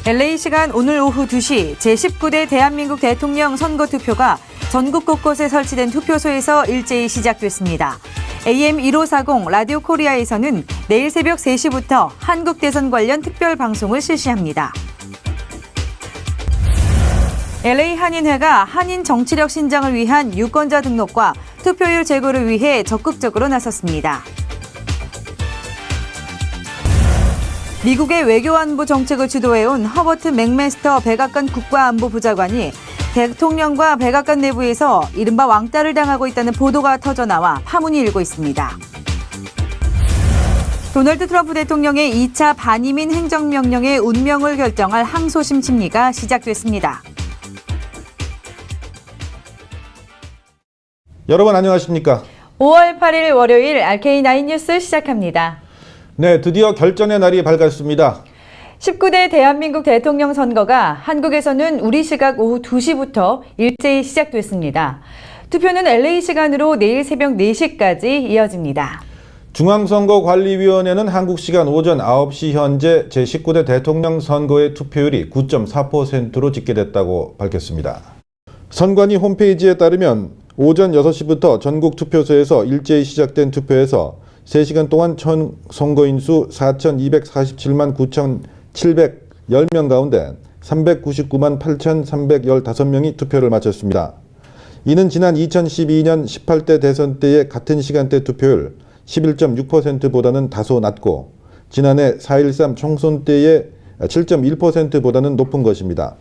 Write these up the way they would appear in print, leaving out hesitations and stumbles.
LA 시간 오늘 오후 2시 제19대 대한민국 대통령 선거 투표가 전국 곳곳에 설치된 투표소에서 일제히 시작됐습니다. AM1540 라디오 코리아에서는 내일 새벽 3시부터 한국 대선 관련 특별 방송을 실시합니다. LA 한인회가 한인 정치력 신장을 위한 유권자 등록과 투표율 제고를 위해 적극적으로 나섰습니다. 미국의 외교안보 정책을 주도해온 허버트 맥메스터 백악관 국가안보부장관이 대통령과 백악관 내부에서 이른바 왕따를 당하고 있다는 보도가 터져나와 파문이 일고 있습니다. 도널드 트럼프 대통령의 2차 반이민 행정명령의 운명을 결정할 항소심 심리가 시작됐습니다. 여러분 안녕하십니까? 5월 8일 월요일 RK9 뉴스 시작합니다. 네, 드디어 결전의 날이 밝았습니다. 19대 대한민국 대통령 선거가 한국에서는 우리 시각 오후 2시부터 일제히 시작됐습니다. 투표는 LA 시간으로 내일 새벽 4시까지 이어집니다. 중앙선거관리위원회는 한국 시간 오전 9시 현재 제19대 대통령 선거의 투표율이 9.4%로 집계됐다고 밝혔습니다. 선관위 홈페이지에 따르면 오전 6시부터 전국 투표소에서 일제히 시작된 투표에서 3시간 동안 총 선거인수 4,247만 9,710명 가운데 399만 8,315명이 투표를 마쳤습니다. 이는 지난 2012년 18대 대선 때의 같은 시간대 투표율 11.6%보다는 다소 낮고 지난해 4.13 총선 때의 7.1%보다는 높은 것입니다.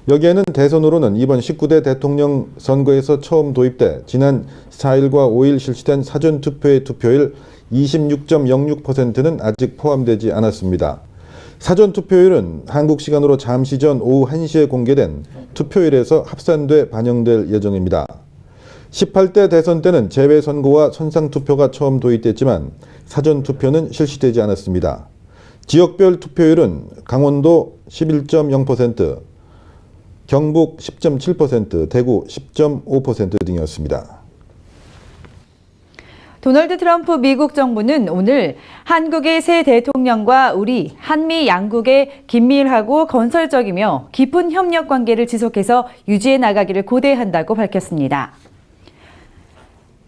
여기에는 대선으로는 이번 19대 대통령 선거에서 처음 도입돼 지난 4일과 5일 실시된 사전투표의 투표율 26.06%는 아직 포함되지 않았습니다. 사전투표율은 한국 시간으로 잠시 전 오후 1시에 공개된 투표율에서 합산돼 반영될 예정입니다. 18대 대선 때는 재외선거와 선상투표가 처음 도입됐지만 사전투표는 실시되지 않았습니다. 지역별 투표율은 강원도 11.0%, 경북 10.7%, 대구 10.5% 등이었습니다. 도널드 트럼프 미국 정부는 오늘 한국의 새 대통령과 우리 한미 양국의 긴밀하고 건설적이며 깊은 협력 관계를 지속해서 유지해 나가기를 고대한다고 밝혔습니다.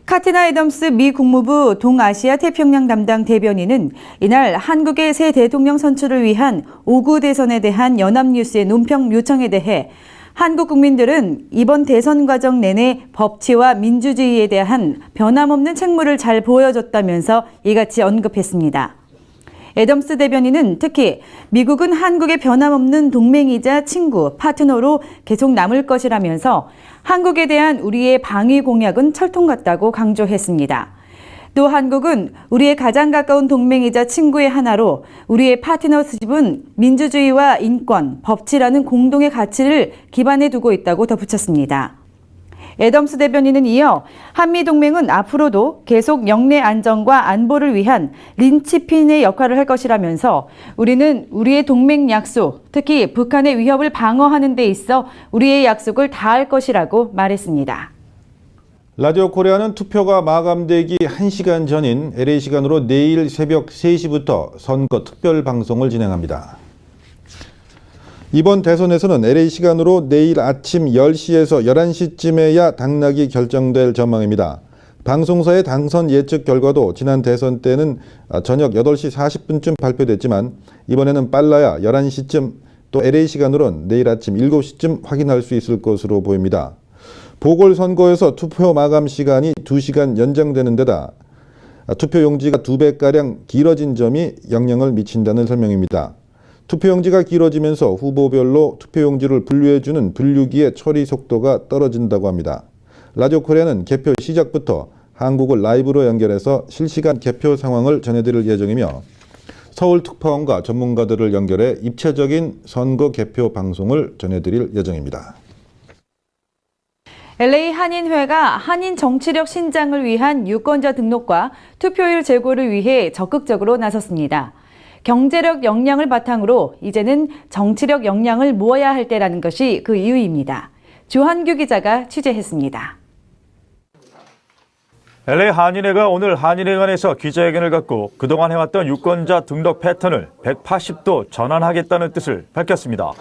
카티나 애덤스 미 국무부 동아시아 태평양 담당 대변인은 이날 한국의 새 대통령 선출을 위한 5구 대선에 대한 연합뉴스의 논평 요청에 대해 한국 국민들은 이번 대선 과정 내내 법치와 민주주의에 대한 변함없는 책무를 잘 보여줬다면서 이같이 언급했습니다. 애덤스 대변인은 특히 미국은 한국의 변함없는 동맹이자 친구, 파트너로 계속 남을 것이라면서 한국에 대한 우리의 방위 공약은 철통 같다고 강조했습니다. 또 한국은 우리의 가장 가까운 동맹이자 친구의 하나로 우리의 파트너십은 민주주의와 인권, 법치라는 공동의 가치를 기반에 두고 있다고 덧붙였습니다. 애덤스 대변인은 이어 한미동맹은 앞으로도 계속 영내 안정과 안보를 위한 린치핀의 역할을 할 것이라면서 우리는 우리의 동맹 약속, 특히 북한의 위협을 방어하는 데 있어 우리의 약속을 다할 것이라고 말했습니다. 라디오 코리아는 투표가 마감되기 1시간 전인 LA 시간으로 내일 새벽 3시부터 선거 특별 방송을 진행합니다. 이번 대선에서는 LA 시간으로 내일 아침 10시에서 11시쯤에야 당락이 결정될 전망입니다. 방송사의 당선 예측 결과도 지난 대선 때는 저녁 8시 40분쯤 발표됐지만 이번에는 빨라야 11시쯤 또 LA 시간으로는 내일 아침 7시쯤 확인할 수 있을 것으로 보입니다. 보궐선거에서 투표 마감 시간이 2시간 연장되는 데다 투표용지가 2배가량 길어진 점이 영향을 미친다는 설명입니다. 투표용지가 길어지면서 후보별로 투표용지를 분류해주는 분류기의 처리 속도가 떨어진다고 합니다. 라디오 코리아는 개표 시작부터 한국을 라이브로 연결해서 실시간 개표 상황을 전해드릴 예정이며 서울 특파원과 전문가들을 연결해 입체적인 선거 개표 방송을 전해드릴 예정입니다. LA 한인회가 한인 정치력 신장을 위한 유권자 등록과 투표율 제고를 위해 적극적으로 나섰습니다. 경제력 역량을 바탕으로 이제는 정치력 역량을 모아야 할 때라는 것이 그 이유입니다. 조한규 기자가 취재했습니다. LA 한인회가 오늘 한인회관에서 기자회견을 갖고 그동안 해왔던 유권자 등록 패턴을 180도 전환하겠다는 뜻을 밝혔습니다.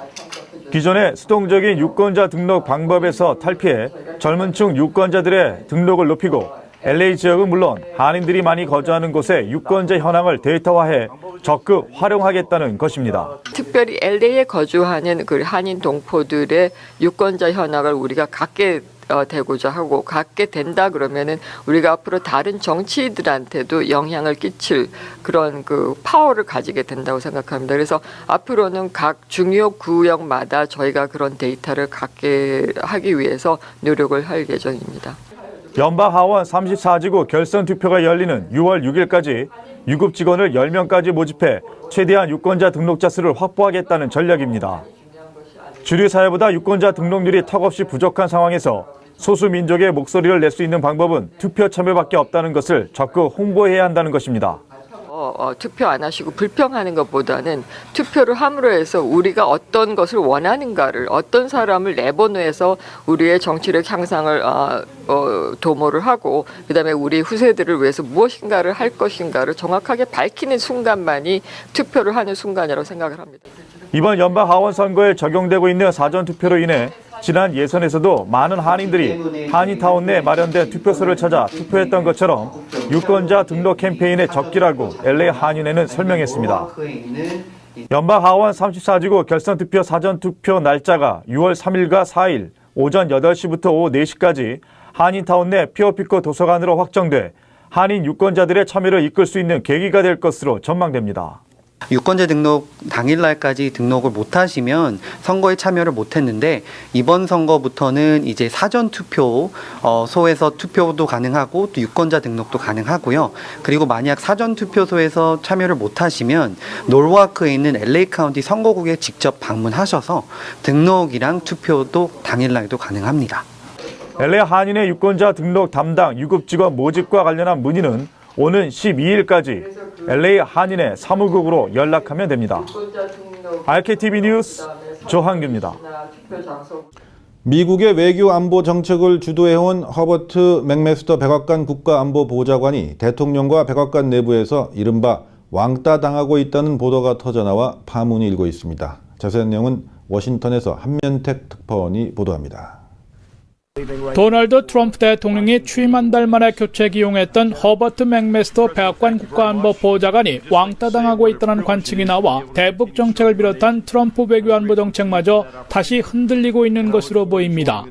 기존의 수동적인 유권자 등록 방법에서 탈피해 젊은 층 유권자들의 등록을 높이고 LA 지역은 물론 한인들이 많이 거주하는 곳의 유권자 현황을 데이터화해 적극 활용하겠다는 것입니다. 특별히 LA에 거주하는 그 한인 동포들의 유권자 현황을 우리가 갖게 되고자 하고 갖게 된다 그러면은 우리가 앞으로 다른 정치인들한테도 영향을 끼칠 그런 그 파워를 가지게 된다고 생각합니다. 그래서 앞으로는 각 중요 구역마다 저희가 그런 데이터를 갖게 하기 위해서 노력을 할 예정입니다. 연방하원 34지구 결선 투표가 열리는 6월 6일까지 유급 직원을 10명까지 모집해 최대한 유권자 등록자 수를 확보하겠다는 전략입니다. 주류 사회보다 유권자 등록률이 턱없이 부족한 상황에서 소수 민족의 목소리를 낼 수 있는 방법은 투표 참여밖에 없다는 것을 적극 홍보해야 한다는 것입니다. 투표 안 하시고 불평하는 것보다는 투표를 함으로 해서 우리가 어떤 것을 원하는가를 어떤 사람을 내보내서 우리의 정치력 향상을 도모를 하고 그다음에 우리 후세들을 위해서 무엇인가를 할 것인가를 정확하게 밝히는 순간만이 투표를 하는 순간이라고 생각을 합니다. 이번 연방 하원 선거에 적용되고 있는 사전투표로 인해 지난 예선에서도 많은 한인들이 한인타운 내 마련된 투표소를 찾아 투표했던 것처럼 유권자 등록 캠페인의 적기라고 LA 한인회는 설명했습니다. 연방 하원 34지구 결선투표 사전투표 날짜가 6월 3일과 4일 오전 8시부터 오후 4시까지 한인타운 내 피어피코 도서관으로 확정돼 한인 유권자들의 참여를 이끌 수 있는 계기가 될 것으로 전망됩니다. 유권자 등록 당일날까지 등록을 못하시면 선거에 참여를 못했는데 이번 선거부터는 이제 사전투표소에서 투표도 가능하고 또 유권자 등록도 가능하고요. 그리고 만약 사전투표소에서 참여를 못하시면 노르와크에 있는 LA 카운티 선거국에 직접 방문하셔서 등록이랑 투표도 당일날도 가능합니다. LA 한인회 유권자 등록 담당 유급 직원 모집과 관련한 문의는 오는 12일까지 LA 한인회 사무국으로 연락하면 됩니다. RKTV 뉴스 조한규입니다. 미국의 외교 안보 정책을 주도해온 허버트 맥메스터 백악관 국가안보보좌관이 대통령과 백악관 내부에서 이른바 왕따 당하고 있다는 보도가 터져나와 파문이 일고 있습니다. 자세한 내용은 워싱턴에서 한면택 특파원이 보도합니다. 도널드 트럼프 대통령이 취임 한 달 만에 교체 기용했던 허버트 맥메스터 백악관 국가안보보좌관이 왕따당하고 있다는 관측이 나와 대북 정책을 비롯한 트럼프 외교안보 정책마저 다시 흔들리고 있는 것으로 보입니다.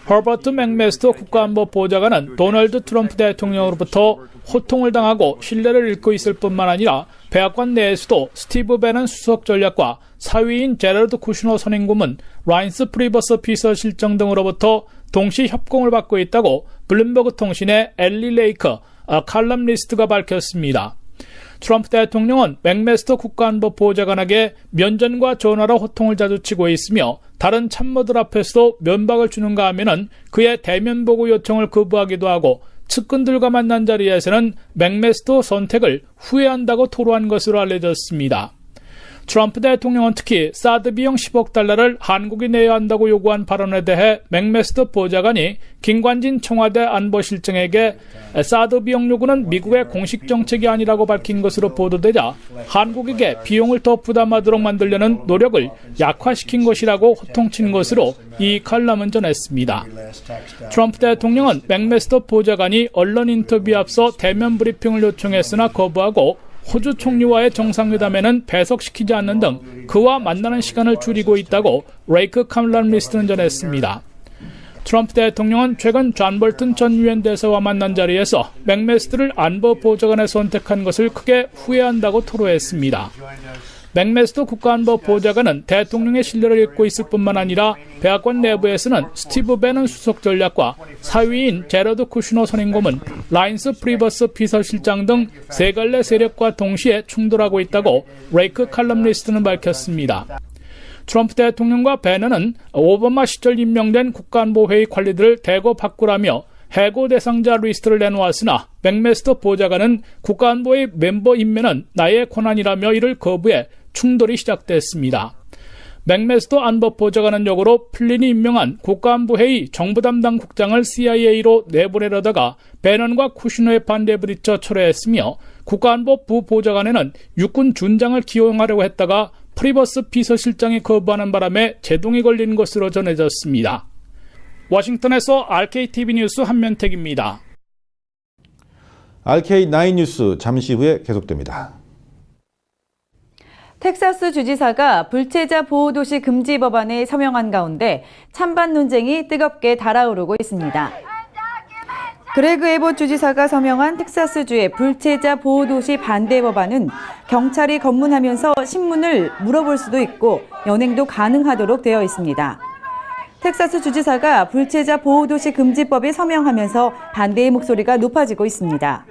허버트 맥메스터 국가안보보좌관은 도널드 트럼프 대통령으로부터 호통을 당하고 신뢰를 잃고 있을 뿐만 아니라 백악관 내에서도 스티브 배넌 수석 전략과 사위인 제러드 쿠슈너 선임고문, 라인스 프리버스 비서실장 등으로부터 동시 협공을 받고 있다고 블룸버그 통신의 엘리 레이커 칼럼니스트가 밝혔습니다. 트럼프 대통령은 맥메스터 국가안보보좌관에게 면전과 전화로 호통을 자주 치고 있으며 다른 참모들 앞에서도 면박을 주는가 하면은 그의 대면 보고 요청을 거부하기도 하고 측근들과 만난 자리에서는 맥메스터 선택을 후회한다고 토로한 것으로 알려졌습니다. 트럼프 대통령은 특히 사드 비용 10억 달러를 한국이 내야 한다고 요구한 발언에 대해 맥메스터 보좌관이 김관진 청와대 안보실장에게 사드 비용 요구는 미국의 공식 정책이 아니라고 밝힌 것으로 보도되자 한국에게 비용을 더 부담하도록 만들려는 노력을 약화시킨 것이라고 호통친 것으로 이 칼럼은 전했습니다. 트럼프 대통령은 맥메스터 보좌관이 언론 인터뷰에 앞서 대면 브리핑을 요청했으나 거부하고 호주 총리와의 정상회담에는 배석시키지 않는 등 그와 만나는 시간을 줄이고 있다고 레이크 칼럼니스트는 전했습니다. 트럼프 대통령은 최근 존 볼튼 전 유엔 대사와 만난 자리에서 맥메스터를 안보보좌관에 선택한 것을 크게 후회한다고 토로했습니다. 맥메스터 국가안보보좌관은 대통령의 신뢰를 잃고 있을 뿐만 아니라 백악관 내부에서는 스티브 배넌 수석 전략과 사위인 제러드 쿠슈너 선임고문, 라인스 프리버스 비서실장 등 세 갈래 세력과 동시에 충돌하고 있다고 레이크 칼럼니스트는 밝혔습니다. 트럼프 대통령과 배넌은 오바마 시절 임명된 국가안보회의 관리들을 대거 바꾸라며 해고 대상자 리스트를 내놓았으나 맥메스터 보좌관은 국가안보의 멤버 임명은 나의 권한이라며 이를 거부해 충돌이 시작됐습니다. 맥메스터 안보보좌관은 역으로 플린이 임명한 국가안보회의 정부 담당 국장을 CIA로 내보내려다가 배넌과 쿠시너의 반대에 부딪혀 철회했으며 국가안보 부보좌관에는 육군 준장을 기용하려고 했다가 프리버스 비서실장이 거부하는 바람에 제동이 걸린 것으로 전해졌습니다. 워싱턴에서 RKTV 뉴스 한면택입니다. RK9 뉴스 잠시 후에 계속됩니다. 텍사스 주지사가 불체자 보호도시 금지 법안에 서명한 가운데 찬반 논쟁이 뜨겁게 달아오르고 있습니다. 그레그 에봇 주지사가 서명한 텍사스주의 불체자 보호도시 반대 법안은 경찰이 검문하면서 신문을 물어볼 수도 있고 연행도 가능하도록 되어 있습니다. 텍사스 주지사가 불체자 보호도시 금지법에 서명하면서 반대의 목소리가 높아지고 있습니다.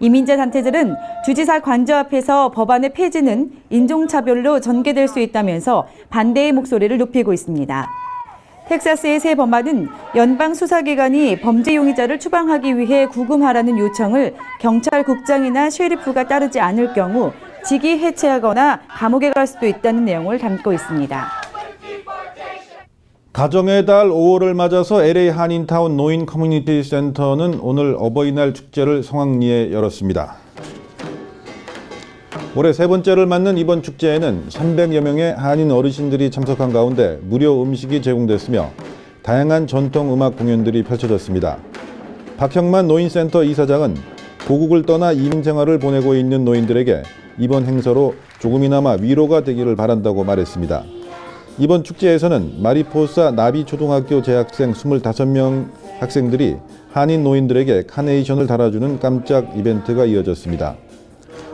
이민자 단체들은 주지사 관저 앞에서 법안의 폐지는 인종차별로 전개될 수 있다면서 반대의 목소리를 높이고 있습니다. 텍사스의 새 법안은 연방 수사기관이 범죄 용의자를 추방하기 위해 구금하라는 요청을 경찰국장이나 셰리프가 따르지 않을 경우 직위 해체하거나 감옥에 갈 수도 있다는 내용을 담고 있습니다. 가정의 달 5월을 맞아서 LA 한인타운 노인 커뮤니티 센터는 오늘 어버이날 축제를 성황리에 열었습니다. 올해 세 번째를 맞는 이번 축제에는 300여 명의 한인 어르신들이 참석한 가운데 무료 음식이 제공됐으며 다양한 전통 음악 공연들이 펼쳐졌습니다. 박형만 노인센터 이사장은 고국을 떠나 이민 생활을 보내고 있는 노인들에게 이번 행사로 조금이나마 위로가 되기를 바란다고 말했습니다. 이번 축제에서는 마리포사 나비초등학교 재학생 25명 학생들이 한인 노인들에게 카네이션을 달아주는 깜짝 이벤트가 이어졌습니다.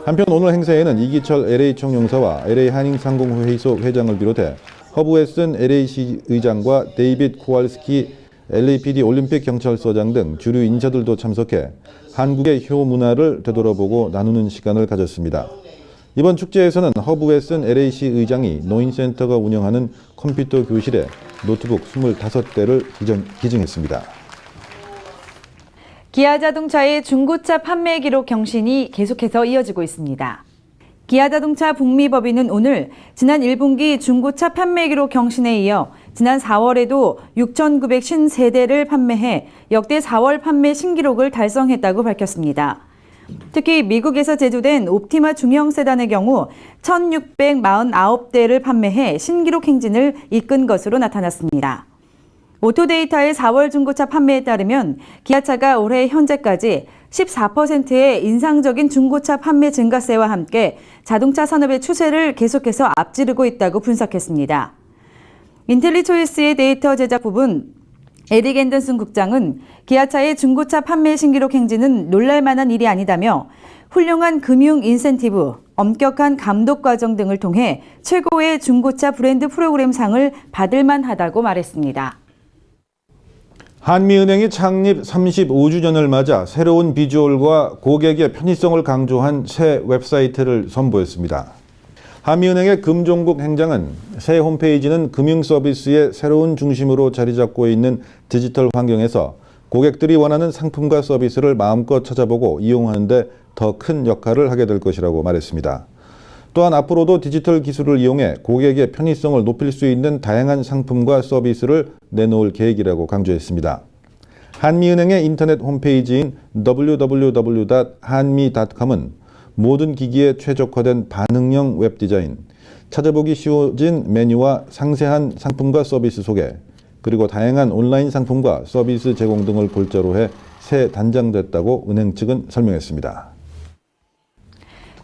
한편 오늘 행사에는 이기철 LA 총영사와 LA 한인상공회의소 회장을 비롯해 허브 웨슨 LA시 의장과 데이빗 코왈스키 LAPD 올림픽 경찰서장 등 주류 인사들도 참석해 한국의 효 문화를 되돌아보고 나누는 시간을 가졌습니다. 이번 축제에서는 허브 웨슨 LA시 의장이 노인센터가 운영하는 컴퓨터 교실에 노트북 25대를 기증했습니다. 기아자동차의 중고차 판매 기록 경신이 계속해서 이어지고 있습니다. 기아자동차 북미법인은 오늘 지난 1분기 중고차 판매 기록 경신에 이어 지난 4월에도 6,953대를 판매해 역대 4월 판매 신기록을 달성했다고 밝혔습니다. 특히 미국에서 제조된 옵티마 중형 세단의 경우 1,649대를 판매해 신기록 행진을 이끈 것으로 나타났습니다. 오토데이터의 4월 중고차 판매에 따르면 기아차가 올해 현재까지 14%의 인상적인 중고차 판매 증가세와 함께 자동차 산업의 추세를 계속해서 앞지르고 있다고 분석했습니다. 인텔리초이스의 데이터 제작 부분 에릭 앤던슨 국장은 기아차의 중고차 판매 신기록 행진은 놀랄만한 일이 아니다며 훌륭한 금융 인센티브, 엄격한 감독 과정 등을 통해 최고의 중고차 브랜드 프로그램상을 받을 만하다고 말했습니다. 한미은행이 창립 35주년을 맞아 새로운 비주얼과 고객의 편의성을 강조한 새 웹사이트를 선보였습니다. 한미은행의 금종국 행장은 새 홈페이지는 금융 서비스의 새로운 중심으로 자리 잡고 있는 디지털 환경에서 고객들이 원하는 상품과 서비스를 마음껏 찾아보고 이용하는 데 더 큰 역할을 하게 될 것이라고 말했습니다. 또한 앞으로도 디지털 기술을 이용해 고객의 편의성을 높일 수 있는 다양한 상품과 서비스를 내놓을 계획이라고 강조했습니다. 한미은행의 인터넷 홈페이지인 www.hanmi.com은 모든 기기에 최적화된 반응형 웹 디자인, 찾아보기 쉬워진 메뉴와 상세한 상품과 서비스 소개, 그리고 다양한 온라인 상품과 서비스 제공 등을 골자로 해 새 단장됐다고 은행 측은 설명했습니다.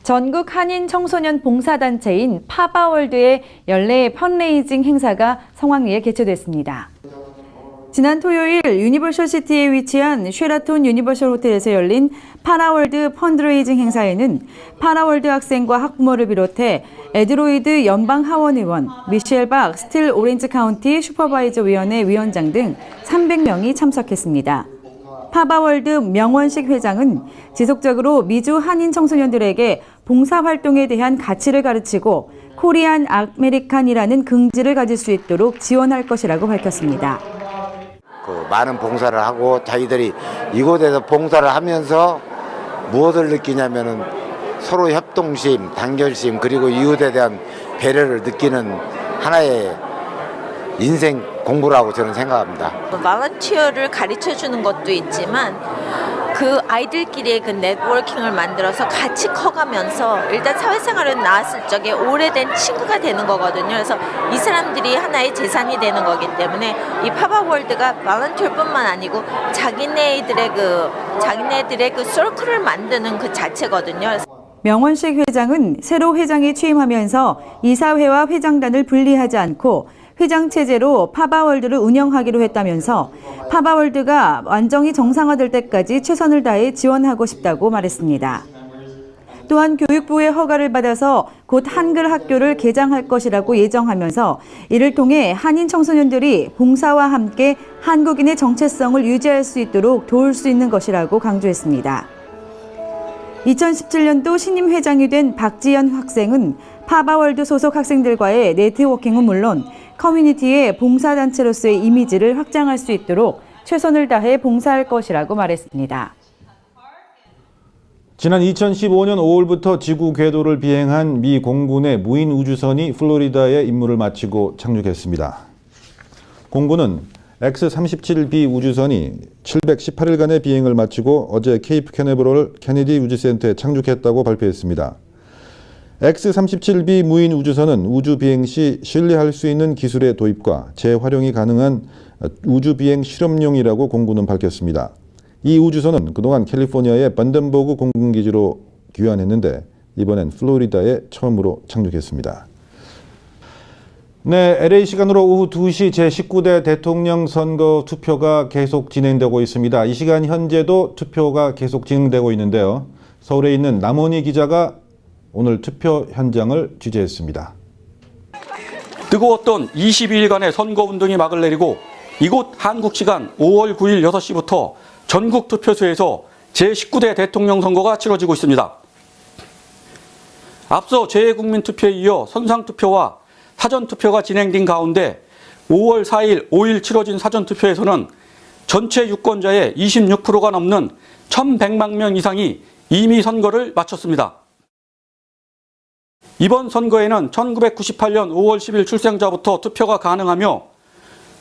전국 한인 청소년 봉사단체인 파바월드의 연례 펀레이징 행사가 성황리에 개최됐습니다. 지난 토요일 유니버셜 시티에 위치한 쉐라톤 유니버셜 호텔에서 열린 파라월드 펀드레이징 행사에는 파라월드 학생과 학부모를 비롯해 에드로이드 연방 하원 의원, 미셸 박 스틸 오렌지 카운티 슈퍼바이저 위원회 위원장 등 300명이 참석했습니다. 파바월드 명원식 회장은 지속적으로 미주 한인 청소년들에게 봉사활동에 대한 가치를 가르치고 코리안 아메리칸이라는 긍지를 가질 수 있도록 지원할 것이라고 밝혔습니다. 많은 봉사를 하고 자기들이 이곳에서 봉사를 하면서 무엇을 느끼냐면은 서로 협동심, 단결심 그리고 이웃에 대한 배려를 느끼는 하나의 인생 공부라고 저는 생각합니다. volunteer를 가르쳐 주는 것도 있지만 그 아이들끼리의 그 네트워킹을 만들어서 같이 커가면서 일단 사회생활을 나왔을 적에 오래된 친구가 되는 거거든요. 그래서 이 사람들이 하나의 재산이 되는 거기 때문에 이 파바월드가 volunteer뿐만 아니고 자기네들의 그 서클을 만드는 그 자체거든요. 명원식 회장은 새로 회장이 취임하면서 이사회와 회장단을 분리하지 않고 회장 체제로 파바월드를 운영하기로 했다면서 파바월드가 완전히 정상화될 때까지 최선을 다해 지원하고 싶다고 말했습니다. 또한 교육부의 허가를 받아서 곧 한글 학교를 개장할 것이라고 예정하면서 이를 통해 한인 청소년들이 봉사와 함께 한국인의 정체성을 유지할 수 있도록 도울 수 있는 것이라고 강조했습니다. 2017년도 신임 회장이 된 박지연 학생은 파바월드 소속 학생들과의 네트워킹은 물론 커뮤니티의 봉사단체로서의 이미지를 확장할 수 있도록 최선을 다해 봉사할 것이라고 말했습니다. 지난 2015년 5월부터 지구 궤도를 비행한 미 공군의 무인 우주선이 플로리다에 임무를 마치고 착륙했습니다. 공군은 X-37B 우주선이 718일간의 비행을 마치고 어제 케이프 캐너버럴 케네디 우주센터에 착륙했다고 발표했습니다. X-37B 무인 우주선은 우주 비행 시 신뢰할 수 있는 기술의 도입과 재활용이 가능한 우주 비행 실험용이라고 공군은 밝혔습니다. 이 우주선은 그동안 캘리포니아의 반덴버그 공군기지로 귀환했는데 이번엔 플로리다에 처음으로 착륙했습니다. 네, LA 시간으로 오후 2시 제19대 대통령 선거 투표가 계속 진행되고 있습니다. 이 시간 현재도 투표가 계속 진행되고 있는데요. 서울에 있는 남원희 기자가 오늘 투표 현장을 취재했습니다. 뜨거웠던 22일간의 선거운동이 막을 내리고 이곳 한국 시간 5월 9일 6시부터 전국 투표소에서 제19대 대통령 선거가 치러지고 있습니다. 앞서 재외국민투표에 이어 선상투표와 사전투표가 진행된 가운데 5월 4일, 5일 치러진 사전투표에서는 전체 유권자의 26%가 넘는 1,100만 명 이상이 이미 선거를 마쳤습니다. 이번 선거에는 1998년 5월 10일 출생자부터 투표가 가능하며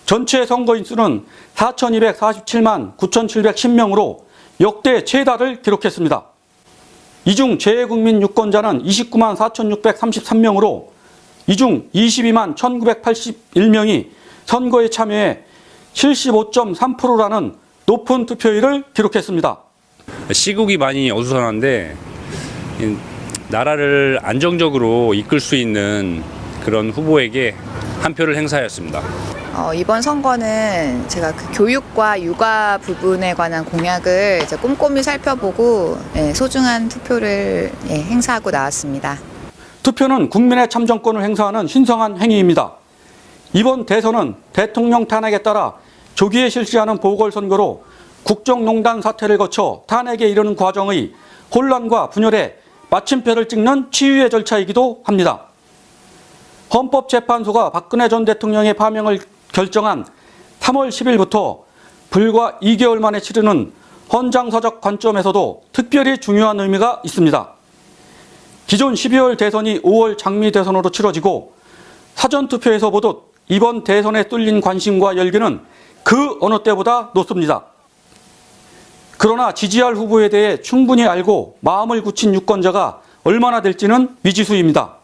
전체 선거인 수는 4,247만 9,710명으로 역대 최다를 기록했습니다. 이 중 재외국민 유권자는 29만 4,633명으로 이 중 22만 1,981명이 선거에 참여해 75.3%라는 높은 투표율을 기록했습니다. 시국이 많이 어수선한데 나라를 안정적으로 이끌 수 있는 그런 후보에게 한 표를 행사하였습니다. 이번 선거는 제가 그 교육과 육아 부분에 관한 공약을 이제 꼼꼼히 살펴보고 소중한 투표를 행사하고 나왔습니다. 투표는 국민의 참정권을 행사하는 신성한 행위입니다. 이번 대선은 대통령 탄핵에 따라 조기에 실시하는 보궐선거로 국정농단 사태를 거쳐 탄핵에 이르는 과정의 혼란과 분열에 마침표를 찍는 치유의 절차이기도 합니다. 헌법재판소가 박근혜 전 대통령의 파면을 결정한 3월 10일부터 불과 2개월 만에 치르는 헌장사적 관점에서도 특별히 중요한 의미가 있습니다. 기존 12월 대선이 5월 장미 대선으로 치러지고 사전투표에서 보듯 이번 대선에 뚫린 관심과 열기는 그 어느 때보다 높습니다. 그러나 지지할 후보에 대해 충분히 알고 마음을 굳힌 유권자가 얼마나 될지는 미지수입니다.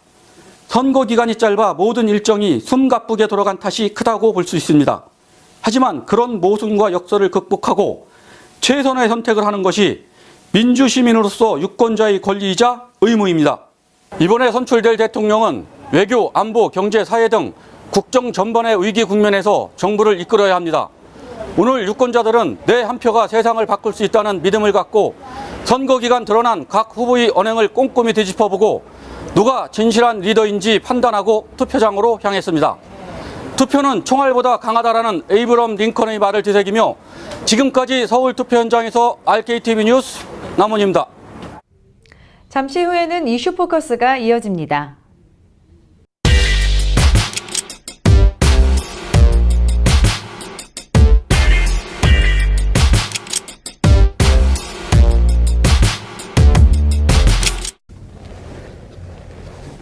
선거 기간이 짧아 모든 일정이 숨가쁘게 돌아간 탓이 크다고 볼 수 있습니다. 하지만 그런 모순과 역설을 극복하고 최선의 선택을 하는 것이 민주시민으로서 유권자의 권리이자 의무입니다. 이번에 선출될 대통령은 외교, 안보, 경제, 사회 등 국정 전반의 위기 국면에서 정부를 이끌어야 합니다. 오늘 유권자들은 내 한 표가 세상을 바꿀 수 있다는 믿음을 갖고 선거 기간 드러난 각 후보의 언행을 꼼꼼히 되짚어보고 누가 진실한 리더인지 판단하고 투표장으로 향했습니다. 투표는 총알보다 강하다라는 에이브럼 링컨의 말을 되새기며 지금까지 서울 투표 현장에서 RKTV 뉴스 남원입니다. 잠시 후에는 이슈 포커스가 이어집니다.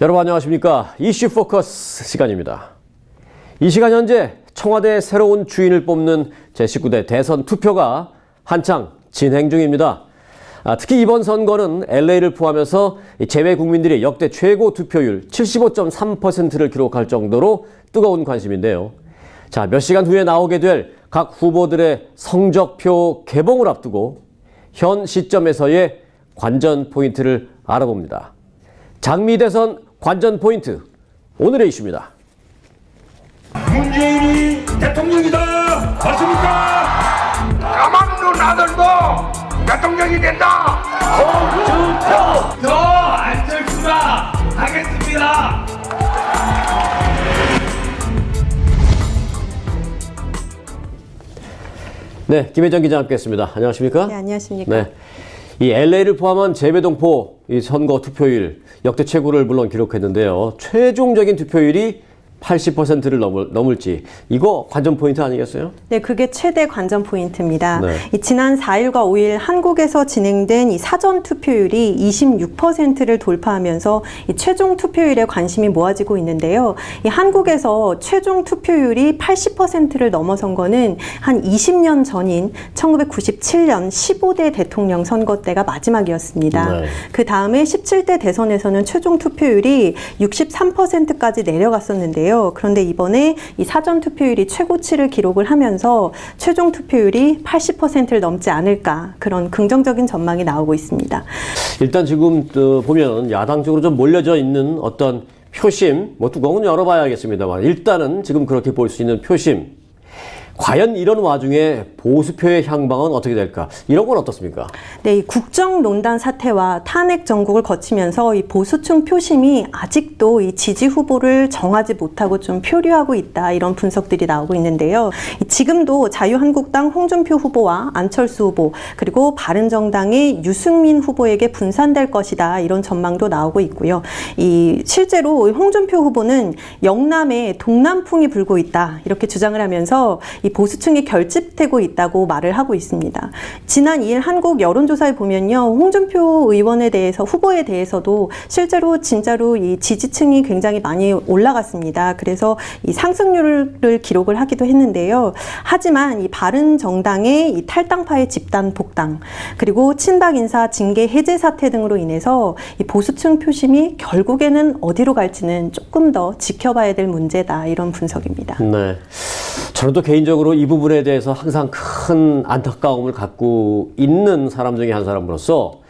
여러분 안녕하십니까? 이슈 포커스 시간입니다. 이 시간 현재 청와대 새로운 주인을 뽑는 제19대 대선 투표가 한창 진행 중입니다. 특히 이번 선거는 LA를 포함해서 재외 국민들이 역대 최고 투표율 75.3%를 기록할 정도로 뜨거운 관심인데요. 자, 몇 시간 후에 나오게 될 각 후보들의 성적표 개봉을 앞두고 현 시점에서의 관전 포인트를 알아봅니다. 장미 대선 관전 포인트, 오늘의 이슈입니다. 문재인이 대통령이다. 맞습니까? 가만도 나들도 대통령이 된다. 홍준표 더 안철수가 하겠습니다. 네, 김혜정 기자 함께했습니다. 안녕하십니까? 네, 안녕하십니까? 네, 이 LA를 포함한 재외동포 이 선거 투표율 역대 최고를 물론 기록했는데요. 최종적인 투표율이 80%를 넘을지 이거 관전 포인트 아니겠어요? 네, 그게 최대 관전 포인트입니다. 네. 이 지난 4일과 5일 한국에서 진행된 이 사전 투표율이 26%를 돌파하면서 이 최종 투표율에 관심이 모아지고 있는데요. 이 한국에서 최종 투표율이 80%를 넘어선 거는 한 20년 전인 1997년 15대 대통령 선거 때가 마지막이었습니다. 네. 그 다음에 17대 대선에서는 최종 투표율이 63%까지 내려갔었는데요. 그런데 이번에 이 사전 투표율이 최고치를 기록을 하면서 최종 투표율이 80%를 넘지 않을까, 그런 긍정적인 전망이 나오고 있습니다. 일단 지금 보면 야당 쪽으로 좀 몰려져 있는 어떤 표심, 뭐 뚜껑은 열어봐야겠습니다만 일단은 지금 그렇게 볼 수 있는 표심, 과연 이런 와중에 보수표의 향방은 어떻게 될까? 이런 건 어떻습니까? 네, 이 국정농단 사태와 탄핵 정국을 거치면서 이 보수층 표심이 아직도 이 지지 후보를 정하지 못하고 좀 표류하고 있다, 이런 분석들이 나오고 있는데요. 지금도 자유한국당 홍준표 후보와 안철수 후보, 그리고 바른정당의 유승민 후보에게 분산될 것이다, 이런 전망도 나오고 있고요. 이 실제로 홍준표 후보는 영남에 동남풍이 불고 있다, 이렇게 주장을 하면서 이 보수층이 결집되고 있다고 말을 하고 있습니다. 지난 2일 한국 여론조사에 보면요, 홍준표 의원에 대해서, 후보에 대해서도 실제로 진짜로 이 지지층이 굉장히 많이 올라갔습니다. 그래서 이 상승률을 기록을 하기도 했는데요. 하지만 이 바른정당의 이 탈당파의 집단 복당, 그리고 친박 인사 징계 해제 사태 등으로 인해서 이 보수층 표심이 결국에는 어디로 갈지는 조금 더 지켜봐야 될 문제다, 이런 분석입니다. 네. 저는 또 개인적으로 이 부분에 대해서 항상 큰 안타까움을 갖고 있는 사람 중에 한 사람으로서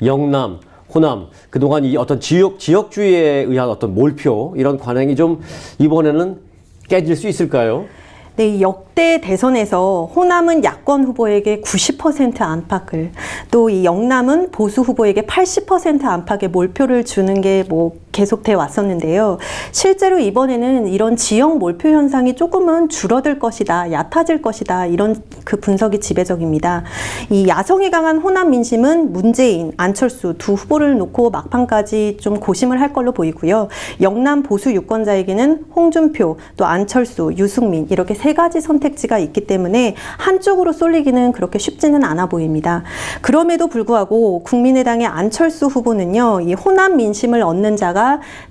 영남, 호남, 그동안 이 어떤 지역주의에 의한 어떤 몰표, 이런 관행이 좀 이번에는 깨질 수 있을까요? 네, 역대 대선에서 호남은 야권 후보에게 90% 안팎을, 또 이 영남은 보수 후보에게 80% 안팎의 몰표를 주는 게 계속돼 왔었는데요. 실제로 이번에는 이런 지역 몰표 현상이 조금은 줄어들 것이다, 얕아질 것이다, 이런 그 분석이 지배적입니다. 이 야성이 강한 호남 민심은 문재인, 안철수 두 후보를 놓고 막판까지 좀 고심을 할 걸로 보이고요. 영남 보수 유권자에게는 홍준표, 또 안철수, 유승민, 이렇게 세 가지 선택지가 있기 때문에 한쪽으로 쏠리기는 그렇게 쉽지는 않아 보입니다. 그럼에도 불구하고 국민의당의 안철수 후보는요, 이 호남 민심을 얻는 자가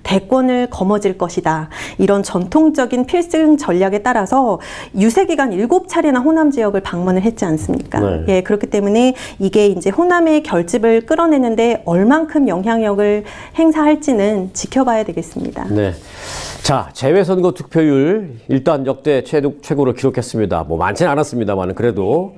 대권을 거머쥘 것이다, 이런 전통적인 필승 전략에 따라서 유세 기간 7차례나 호남 지역을 방문을 했지 않습니까? 네. 예, 그렇기 때문에 이게 이제 호남의 결집을 끌어내는데 얼만큼 영향력을 행사할지는 지켜봐야 되겠습니다. 네. 자, 재외선거 투표율 일단 역대 최고를 기록했습니다. 많지는 않았습니다만 그래도.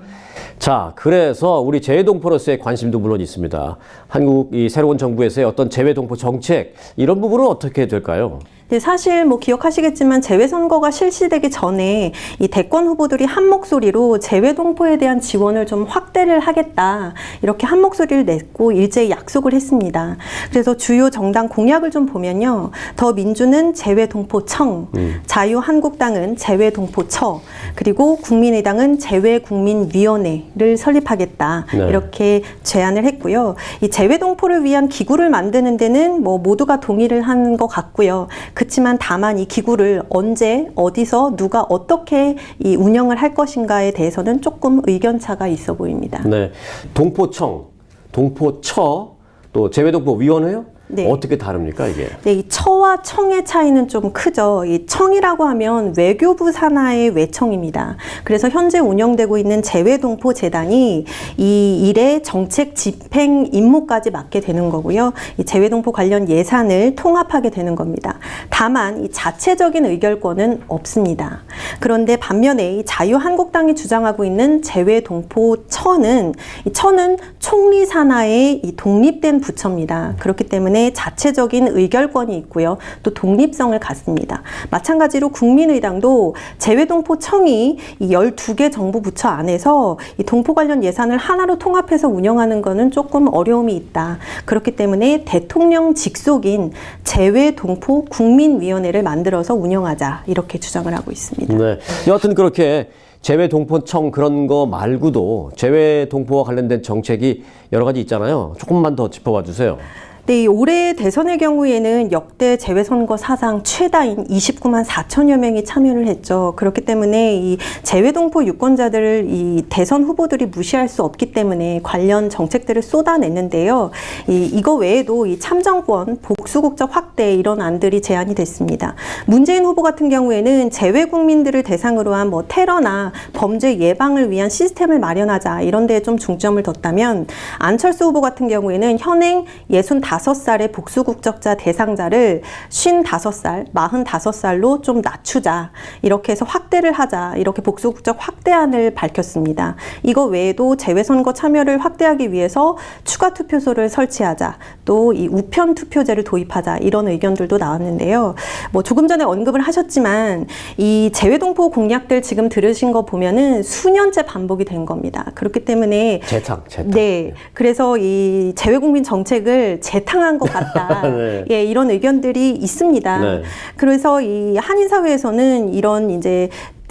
자, 그래서 우리 재외동포로서의 관심도 물론 있습니다. 한국 이 새로운 정부에서의 어떤 재외동포 정책, 이런 부분은 어떻게 될까요? 네, 사실 기억하시겠지만 재외선거가 실시되기 전에 이 대권 후보들이 한 목소리로 재외동포에 대한 지원을 좀 확대를 하겠다, 이렇게 한 목소리를 냈고 일제히 약속을 했습니다. 그래서 주요 정당 공약을 좀 보면요, 더민주는 재외동포청, 자유한국당은 재외동포처, 그리고 국민의당은 재외국민위원회를 설립하겠다, 네. 이렇게 제안을 했고요. 이 재외동포를 위한 기구를 만드는 데는 모두가 동의를 한 것 같고요. 그렇지만 다만 이 기구를 언제, 어디서, 누가 어떻게 이 운영을 할 것인가에 대해서는 조금 의견차가 있어 보입니다. 네, 동포청, 동포처, 또 재외동포위원회요? 네. 어떻게 다릅니까, 이게? 네, 이 처와 청의 차이는 좀 크죠. 이 청이라고 하면 외교부 산하의 외청입니다. 그래서 현재 운영되고 있는 재외동포 재단이 이 일의 정책 집행 임무까지 맡게 되는 거고요. 이 재외동포 관련 예산을 통합하게 되는 겁니다. 다만 이 자체적인 의결권은 없습니다. 그런데 반면에 이 자유한국당이 주장하고 있는 재외동포처는 이 처는 총리 산하의 이 독립된 부처입니다. 그렇기 때문에 자체적인 의결권이 있고요. 또 독립성을 갖습니다. 마찬가지로 국민의당도 재외동포청이 이 12개 정부 부처 안에서 이 동포 관련 예산을 하나로 통합해서 운영하는 것은 조금 어려움이 있다. 그렇기 때문에 대통령 직속인 재외동포 국민위원회를 만들어서 운영하자 이렇게 주장을 하고 있습니다. 네. 여하튼 그렇게 재외동포청 그런 거 말고도 재외동포와 관련된 정책이 여러 가지 있잖아요. 조금만 더 짚어봐 주세요. 네, 올해 대선의 경우에는 역대 재외선거 사상 최다인 29만 4천여 명이 참여를 했죠. 그렇기 때문에 이 재외동포 유권자들을 이 대선 후보들이 무시할 수 없기 때문에 관련 정책들을 쏟아냈는데요. 이거 외에도 이 참정권, 복수국적 확대 이런 안들이 제안이 됐습니다. 문재인 후보 같은 경우에는 재외 국민들을 대상으로 한 뭐 테러나 범죄 예방을 위한 시스템을 마련하자 이런 데에 좀 중점을 뒀다면 안철수 후보 같은 경우에는 현행 65살의 복수국적자 대상자를 55살, 45살로 좀 낮추자. 이렇게 해서 확대를 하자. 이렇게 복수국적 확대안을 밝혔습니다. 이거 외에도 재외선거 참여를 확대하기 위해서 추가 투표소를 설치하자. 또 이 우편 투표제를 도입하자. 이런 의견들도 나왔는데요. 뭐 조금 전에 언급을 하셨지만 이 재외동포 공약들 지금 들으신 거 보면은 수년째 반복이 된 겁니다. 그렇기 때문에 재탕. 네. 그래서 이 재외국민 정책을 재탕한 것 같다. 네. 예, 이런 의견들이 있습니다. 네. 그래서 이 한인사회에서는 이런 이제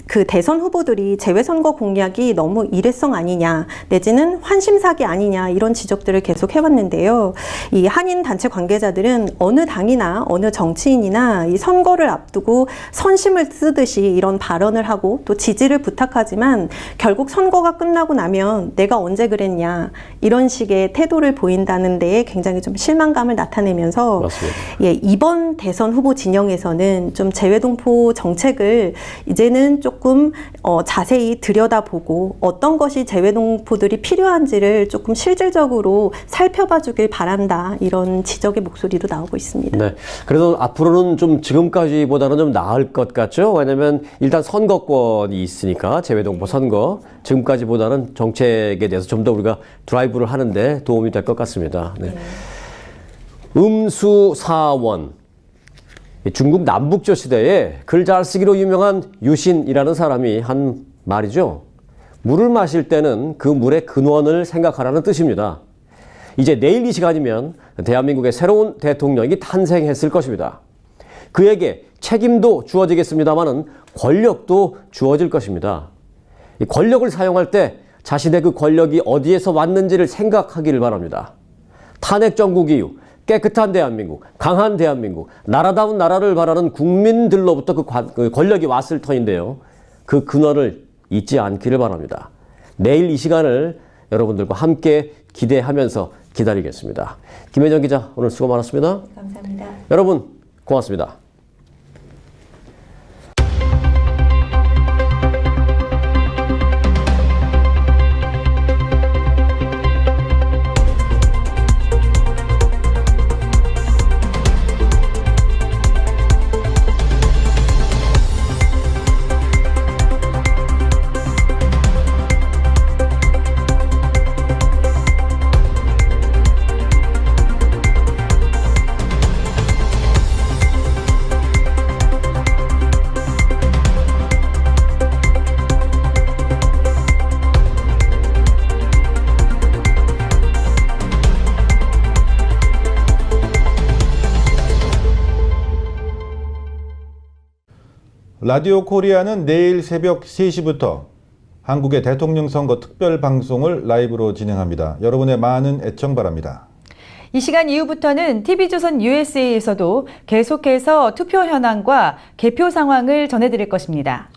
그 대선 후보들이 재외선거 공약이 너무 일회성 아니냐 내지는 환심사기 아니냐 이런 지적들을 계속 해왔는데요. 이 한인 단체 관계자들은 어느 당이나 어느 정치인이나 이 선거를 앞두고 선심을 쓰듯이 이런 발언을 하고 또 지지를 부탁하지만 결국 선거가 끝나고 나면 내가 언제 그랬냐 이런 식의 태도를 보인다는 데에 굉장히 좀 실망감을 나타내면서 맞습니다. 예, 이번 대선 후보 진영에서는 좀 재외동포 정책을 이제는 조금 자세히 들여다보고 어떤 것이 재외동포들이 필요한지를 조금 실질적으로 살펴봐 주길 바란다. 이런 지적의 목소리도 나오고 있습니다. 네. 그래도 앞으로는 좀 지금까지보다는 좀 나을 것 같죠? 왜냐면 일단 선거권이 있으니까 재외동포 선거 지금까지보다는 정책에 대해서 좀 더 우리가 드라이브를 하는데 도움이 될 것 같습니다. 네. 음수사원. 중국 남북조 시대에 글 잘 쓰기로 유명한 유신이라는 사람이 한 말이죠. 물을 마실 때는 그 물의 근원을 생각하라는 뜻입니다. 이제 내일 이 시간이면 대한민국의 새로운 대통령이 탄생했을 것입니다. 그에게 책임도 주어지겠습니다마는 권력도 주어질 것입니다. 이 권력을 사용할 때 자신의 그 권력이 어디에서 왔는지를 생각하기를 바랍니다. 탄핵 정국 이후 깨끗한 대한민국, 강한 대한민국, 나라다운 나라를 바라는 국민들로부터 그 권력이 왔을 터인데요. 그 근원을 잊지 않기를 바랍니다. 내일 이 시간을 여러분들과 함께 기대하면서 기다리겠습니다. 김혜정 기자, 오늘 수고 많았습니다. 감사합니다. 여러분, 고맙습니다. 라디오 코리아는 내일 새벽 3시부터 한국의 대통령 선거 특별 방송을 라이브로 진행합니다. 여러분의 많은 애청 바랍니다. 이 시간 이후부터는 TV조선 USA에서도 계속해서 투표 현황과 개표 상황을 전해드릴 것입니다.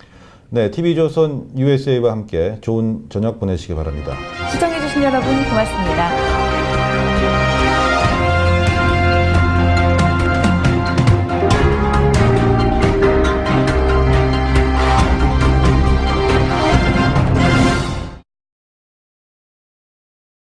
네, TV조선 USA와 함께 좋은 저녁 보내시기 바랍니다. 시청해주신 여러분 고맙습니다.